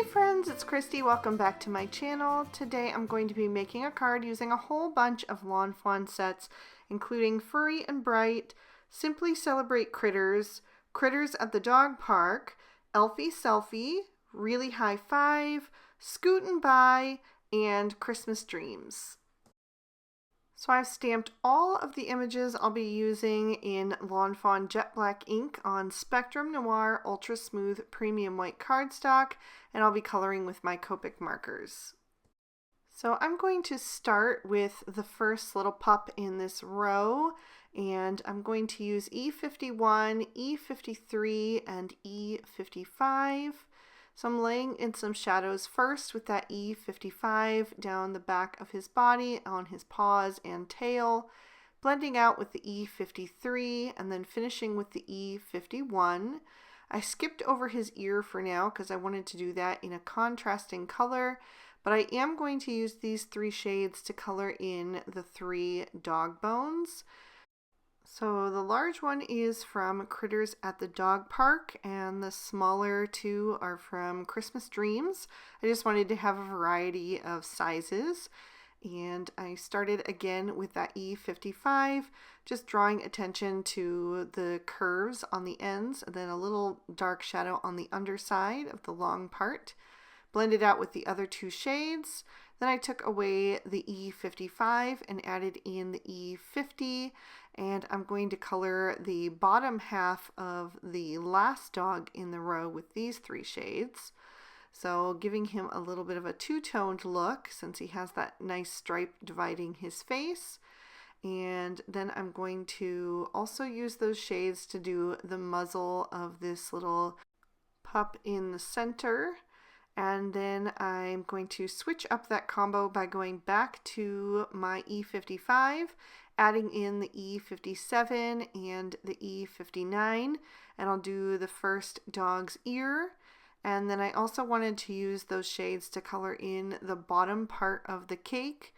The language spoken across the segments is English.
friends, it's Christy. Welcome back to my channel. Today I'm going to be making a card using a whole bunch of Lawn Fawn sets, including Furry and Bright, Simply Celebrate Critters, Critters at the Dog Park, Elfie Selfie, Really High Five, Scootin' By, and Christmas Dreams. So I've stamped all of the images I'll be using in Lawn Fawn Jet Black ink on Spectrum Noir Ultra Smooth Premium White cardstock, and I'll be coloring with my Copic markers. So I'm going to start with the first little pup in this row, and I'm going to use E51, E53, and E55. So I'm laying in some shadows first with that E55 down the back of his body, on his paws and tail, blending out with the E53, and then finishing with the E51. I skipped over his ear for now because I wanted to do that in a contrasting color, but I am going to use these three shades to color in the three dog bones. So the large one is from Critters at the Dog Park, and the smaller two are from Christmas Dreams. I just wanted to have a variety of sizes, and I started again with that E55, just drawing attention to the curves on the ends, and then a little dark shadow on the underside of the long part. Blended out with the other two shades. Then I took away the E55 and added in the E50, and I'm going to color the bottom half of the last dog in the row with these three shades. So giving him a little bit of a two-toned look since he has that nice stripe dividing his face. And then I'm going to also use those shades to do the muzzle of this little pup in the center. And then I'm going to switch up that combo by going back to my E55, adding in the E57 and the E59, and I'll do the first dog's ear. And then I also wanted to use those shades to color in the bottom part of the cake.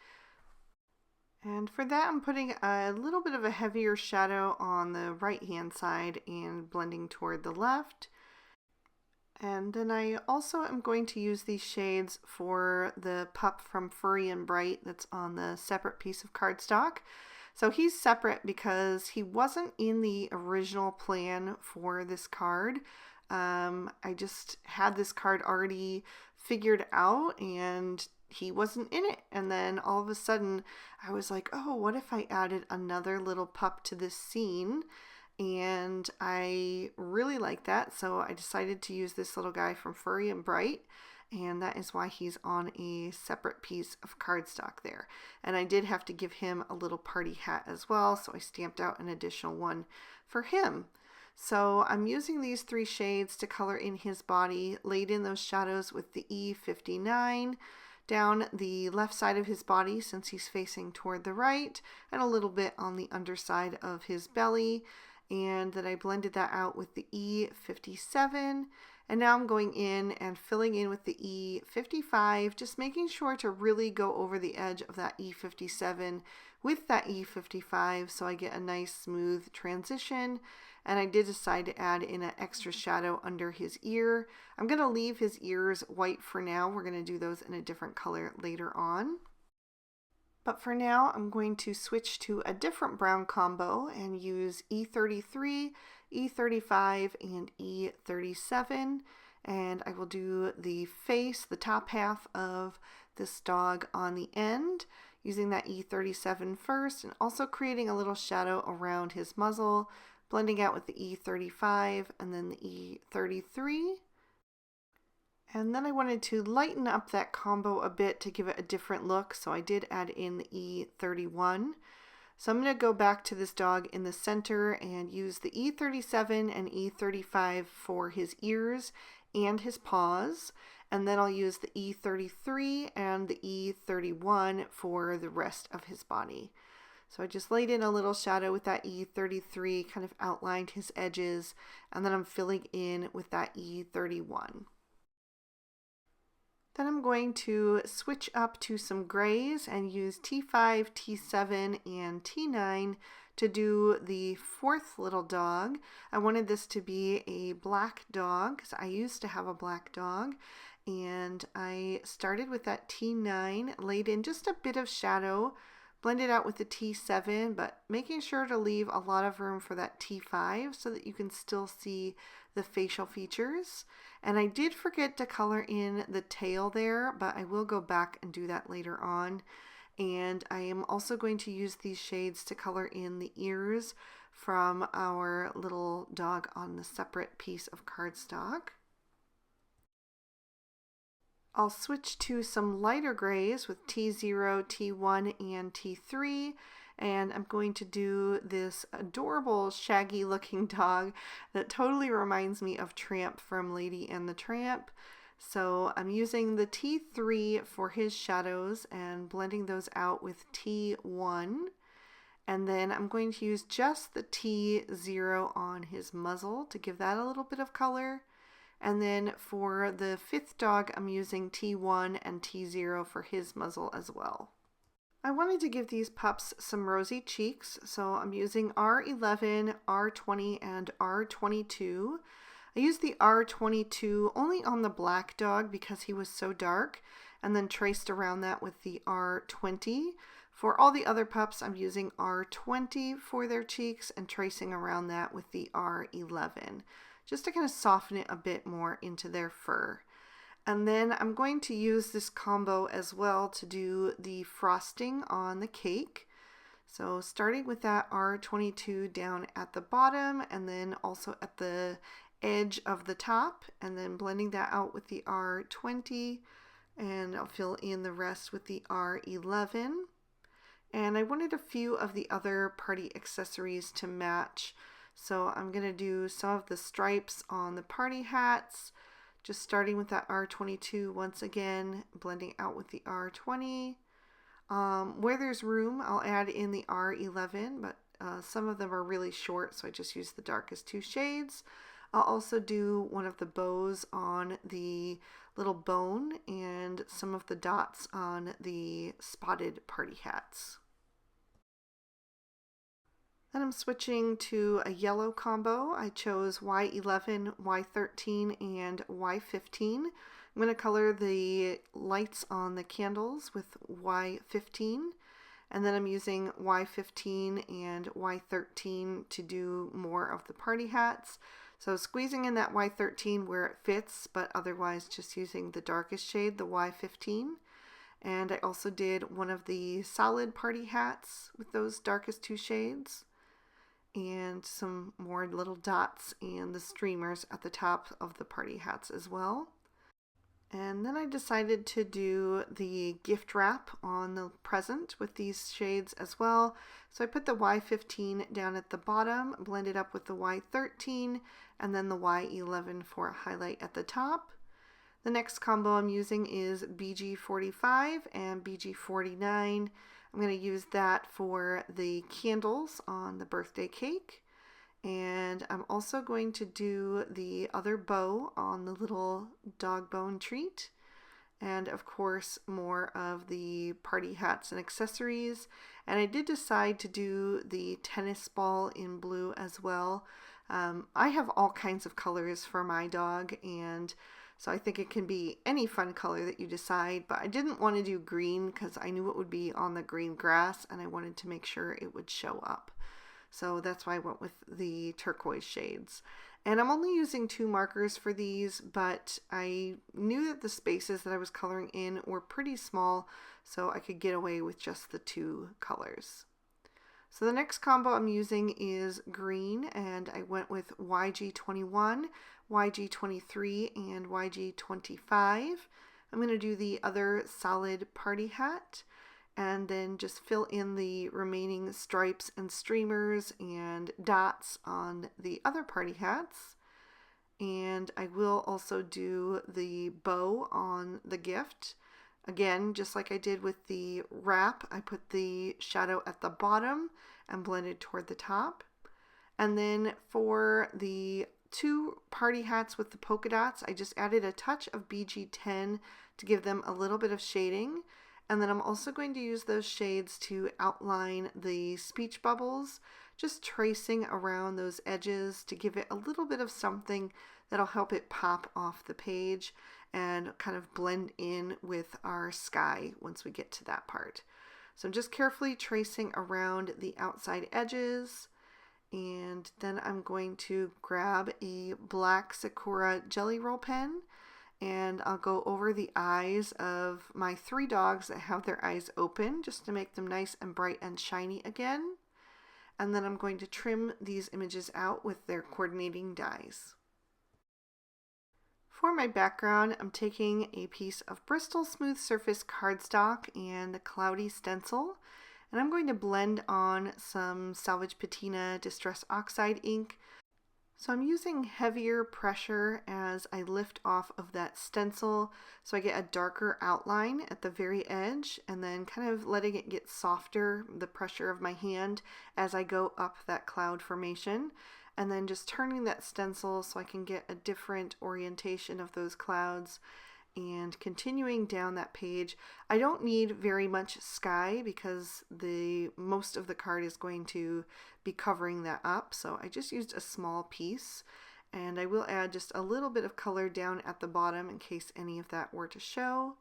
And for that, I'm putting a little bit of a heavier shadow on the right hand side and blending toward the left. And then I also am going to use these shades for the pup from Furry and Bright that's on the separate piece of cardstock. So he's separate because he wasn't in the original plan for this card. I just had this card already figured out and he wasn't in it. And then all of a sudden I was like, oh, what if I added another little pup to this scene? And I really like that, so I decided to use this little guy from Furry and Bright, and that is why he's on a separate piece of cardstock there. And I did have to give him a little party hat as well, so I stamped out an additional one for him. So I'm using these three shades to color in his body, laid in those shadows with the E59, down the left side of his body since he's facing toward the right, and a little bit on the underside of his belly. And then I blended that out with the E57, and now I'm going in and filling in with the E55, just making sure to really go over the edge of that E57 with that E55 so I get a nice smooth transition. And I did decide to add in an extra shadow under his ear. I'm going to leave his ears white for now. We're going to do those in a different color later on. But for now, I'm going to switch to a different brown combo and use E33, E35, and E37. And I will do the face, the top half of this dog on the end, using that E37 first, and also creating a little shadow around his muzzle, blending out with the E35 and then the E33. And then I wanted to lighten up that combo a bit to give it a different look, so I did add in the E31. So I'm going to go back to this dog in the center and use the E37 and E35 for his ears and his paws. And then I'll use the E33 and the E31 for the rest of his body. So I just laid in a little shadow with that E33, kind of outlined his edges, and then I'm filling in with that E31. Then I'm going to switch up to some grays and use T5, T7, and T9 to do the fourth little dog. I wanted this to be a black dog because I used to have a black dog, and I started with that T9, laid in just a bit of shadow, blended out with the T7, but making sure to leave a lot of room for that T5 so that you can still see the facial features. And I did forget to color in the tail there, but I will go back and do that later on. And I am also going to use these shades to color in the ears from our little dog on the separate piece of cardstock. I'll switch to some lighter grays with T0, T1, and T3, and I'm going to do this adorable shaggy looking dog that totally reminds me of Tramp from Lady and the Tramp. So I'm using the T3 for his shadows and blending those out with T1. And then I'm going to use just the T0 on his muzzle to give that a little bit of color. And then for the fifth dog, I'm using T1 and T0 for his muzzle as well. I wanted to give these pups some rosy cheeks, so I'm using R11, R20, and R22. I used the R22 only on the black dog because he was so dark, and then traced around that with the R20. For all the other pups, I'm using R20 for their cheeks and tracing around that with the R11, just to kind of soften it a bit more into their fur. And then I'm going to use this combo as well to do the frosting on the cake. So starting with that R22 down at the bottom and then also at the edge of the top, and then blending that out with the R20, and I'll fill in the rest with the R11. And I wanted a few of the other party accessories to match, so I'm going to do some of the stripes on the party hats, just starting with that R22 once again, blending out with the R20. Where there's room, I'll add in the R11, but some of them are really short, so I just use the darkest two shades. I'll also do one of the bows on the little bone and some of the dots on the spotted party hats. Then I'm switching to a yellow combo. I chose Y11, Y13, and Y15. I'm going to color the lights on the candles with Y15, and then I'm using Y15 and Y13 to do more of the party hats. So squeezing in that Y13 where it fits, but otherwise just using the darkest shade, the Y15. And I also did one of the solid party hats with those darkest two shades, and some more little dots and the streamers at the top of the party hats as well. And then I decided to do the gift wrap on the present with these shades as well. So I put the Y15 down at the bottom, blended up with the Y13, and then the Y11 for a highlight at the top. The next combo I'm using is BG45 and BG49. I'm going to use that for the candles on the birthday cake. And I'm also going to do the other bow on the little dog bone treat. And of course, more of the party hats and accessories. And I did decide to do the tennis ball in blue as well. I have all kinds of colors for my dog, and so I think it can be any fun color that you decide, but I didn't want to do green because I knew it would be on the green grass and I wanted to make sure it would show up. So that's why I went with the turquoise shades. And I'm only using 2 markers for these, but I knew that the spaces that I was coloring in were pretty small, so I could get away with just the 2 colors. So the next combo I'm using is green, and I went with YG21, YG23, and YG25. I'm going to do the other solid party hat, and then just fill in the remaining stripes and streamers and dots on the other party hats. And I will also do the bow on the gift. Again, just like I did with the wrap, I put the shadow at the bottom and blended toward the top. And then for the 2 party hats with the polka dots, I just added a touch of BG10 to give them a little bit of shading. And then I'm also going to use those shades to outline the speech bubbles, just tracing around those edges to give it a little bit of something that'll help it pop off the page. and kind of blend in with our sky once we get to that part. So I'm just carefully tracing around the outside edges, and then I'm going to grab a black Sakura Jelly Roll pen, and I'll go over the eyes of my 3 dogs that have their eyes open just to make them nice and bright and shiny again. And then I'm going to trim these images out with their coordinating dies. For my background, I'm taking a piece of Bristol Smooth Surface cardstock and a cloudy stencil, and I'm going to blend on some Salvage Patina Distress Oxide ink. So I'm using heavier pressure as I lift off of that stencil so I get a darker outline at the very edge, and then kind of letting it get softer, the pressure of my hand, as I go up that cloud formation, and then just turning that stencil so I can get a different orientation of those clouds. And continuing down that page, I don't need very much sky because most of the card is going to be covering that up, so I just used a small piece, and I will add just a little bit of color down at the bottom in case any of that were to show.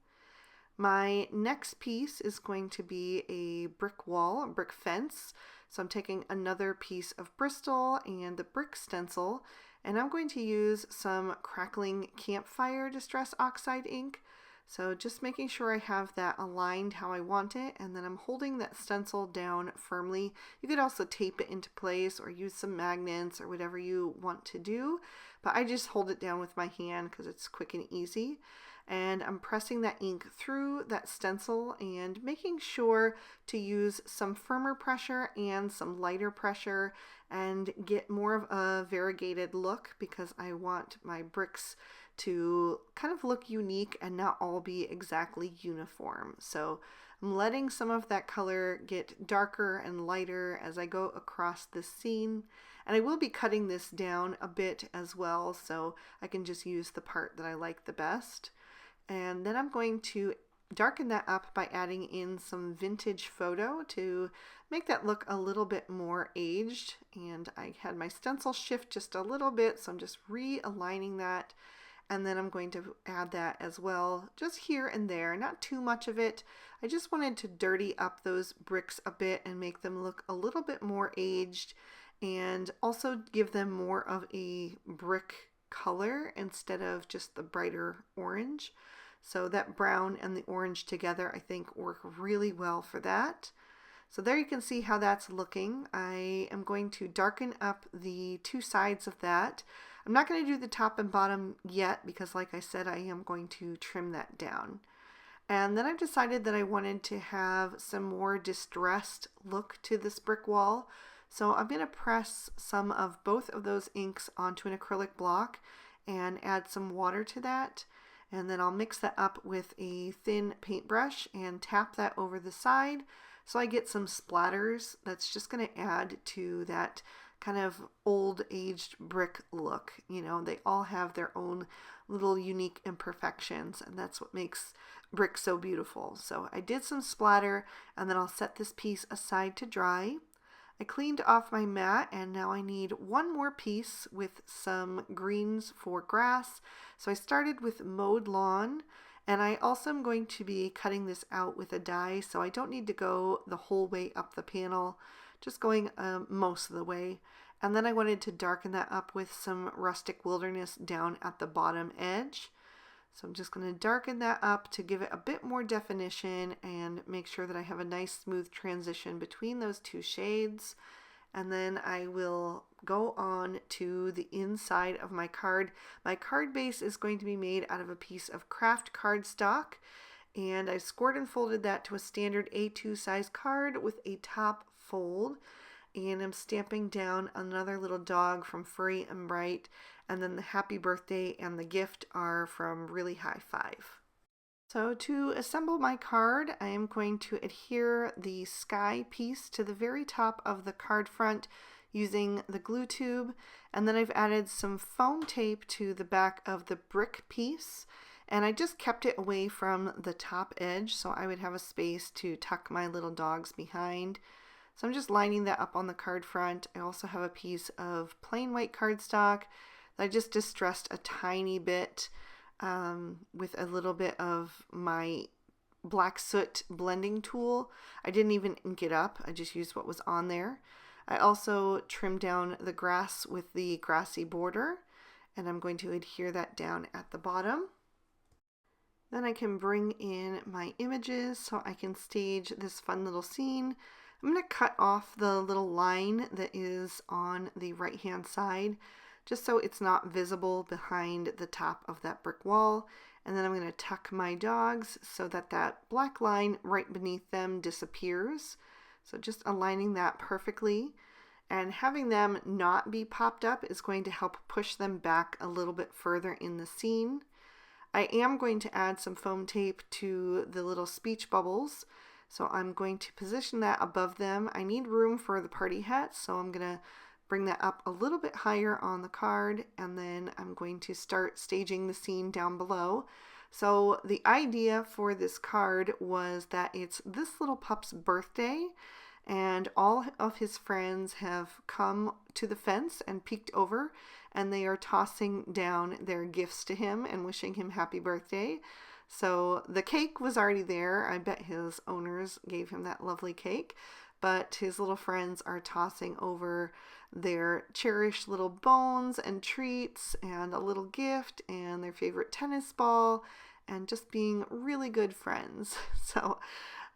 My next piece is going to be a brick wall, a brick fence, so I'm taking another piece of Bristol and the brick stencil, and I'm going to use some Crackling Campfire Distress Oxide ink. So just making sure I have that aligned how I want it, and then I'm holding that stencil down firmly. You could also tape it into place or use some magnets or whatever you want to do, but I just hold it down with my hand because it's quick and easy. And I'm pressing that ink through that stencil and making sure to use some firmer pressure and some lighter pressure and get more of a variegated look, because I want my bricks to kind of look unique and not all be exactly uniform. So I'm letting some of that color get darker and lighter as I go across this scene. And I will be cutting this down a bit as well, so I can just use the part that I like the best. And then I'm going to darken that up by adding in some vintage photo to make that look a little bit more aged. And I had my stencil shift just a little bit, so I'm just realigning that. And then I'm going to add that as well, just here and there, not too much of it. I just wanted to dirty up those bricks a bit and make them look a little bit more aged, and also give them more of a brick color instead of just the brighter orange. So that brown and the orange together, I think, work really well for that. So there you can see how that's looking. I am going to darken up the 2 sides of that. I'm not going to do the top and bottom yet because, like I said, I am going to trim that down. And then I've decided that I wanted to have some more distressed look to this brick wall. So I'm going to press some of both of those inks onto an acrylic block and add some water to that. And then I'll mix that up with a thin paintbrush and tap that over the side so I get some splatters. That's just going to add to that kind of old aged brick look. You know, they all have their own little unique imperfections, and that's what makes brick so beautiful. So I did some splatter, and then I'll set this piece aside to dry. I cleaned off my mat, and now I need one more piece with some greens for grass. So I started with mowed lawn, and I also am going to be cutting this out with a die, so I don't need to go the whole way up the panel, just going most of the way. And then I wanted to darken that up with some rustic wilderness down at the bottom edge. So I'm just going to darken that up to give it a bit more definition and make sure that I have a nice smooth transition between those 2 shades. And then I will go on to the inside of my card. My card base is going to be made out of a piece of craft cardstock, and I scored and folded that to a standard A2 size card with a top fold. And I'm stamping down another little dog from Furry and Bright, and then the happy birthday and the gift are from Really High Five. So to assemble my card, I am going to adhere the sky piece to the very top of the card front using the glue tube, and then I've added some foam tape to the back of the brick piece, and I just kept it away from the top edge so I would have a space to tuck my little dogs behind. So I'm just lining that up on the card front. I also have a piece of plain white cardstock that I just distressed a tiny bit with a little bit of my black soot blending tool. I didn't even ink it up. I just used what was on there. I also trimmed down the grass with the grassy border, and I'm going to adhere that down at the bottom. Then I can bring in my images so I can stage this fun little scene. I'm going to cut off the little line that is on the right hand side just so it's not visible behind the top of that brick wall. And then I'm going to tuck my dogs so that that black line right beneath them disappears. So just aligning that perfectly. And having them not be popped up is going to help push them back a little bit further in the scene. I am going to add some foam tape to the little speech bubbles. So I'm going to position that above them. I need room for the party hats, so I'm going to bring that up a little bit higher on the card, and then I'm going to start staging the scene down below. So the idea for this card was that it's this little pup's birthday, and all of his friends have come to the fence and peeked over, and they are tossing down their gifts to him and wishing him happy birthday. So the cake was already there. I bet his owners gave him that lovely cake, but his little friends are tossing over their cherished little bones and treats and a little gift and their favorite tennis ball and just being really good friends. So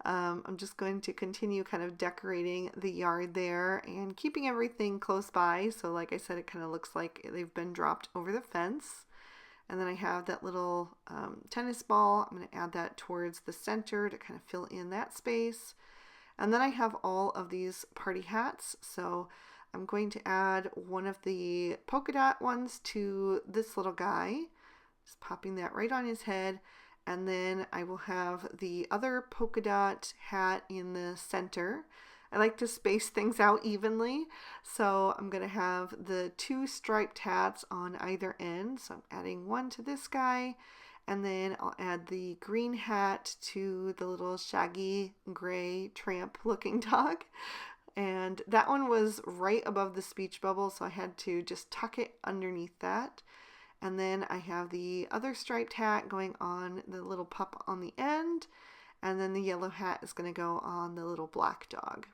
I'm just going to continue kind of decorating the yard there and keeping everything close by. So like I said, it kind of looks like they've been dropped over the fence. And then I have that little tennis ball. I'm going to add that towards the center to kind of fill in that space. And then I have all of these party hats. So I'm going to add one of the polka dot ones to this little guy. Just popping that right on his head. And then I will have the other polka dot hat in the center. I like to space things out evenly, so I'm going to have the two striped hats on either end. So I'm adding one to this guy, and then I'll add the green hat to the little shaggy gray tramp looking dog. And that one was right above the speech bubble, so I had to just tuck it underneath that. And then I have the other striped hat going on the little pup on the end, and then the yellow hat is going to go on the little black dog.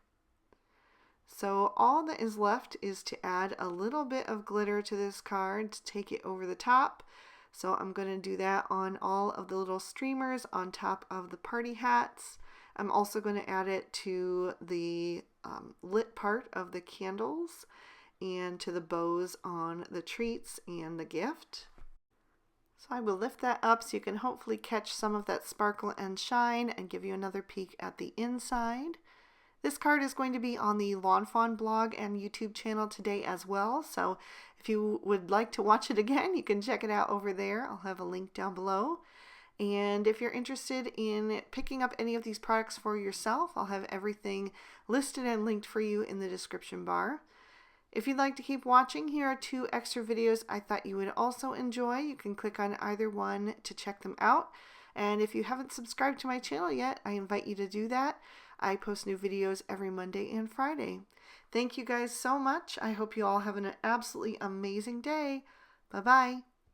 So all that is left is to add a little bit of glitter to this card to take it over the top. So I'm going to do that on all of the little streamers on top of the party hats. I'm also going to add it to the lit part of the candles and to the bows on the treats and the gift. So I will lift that up so you can hopefully catch some of that sparkle and shine and give you another peek at the inside. This card is going to be on the Lawn Fawn blog and YouTube channel today as well, so if you would like to watch it again, you can check it out over there. I'll have a link down below. And if you're interested in picking up any of these products for yourself, I'll have everything listed and linked for you in the description bar. If you'd like to keep watching, here are 2 extra videos I thought you would also enjoy. You can click on either one to check them out. And if you haven't subscribed to my channel yet, I invite you to do that. I post new videos every Monday and Friday. Thank you guys so much. I hope you all have an absolutely amazing day. Bye-bye.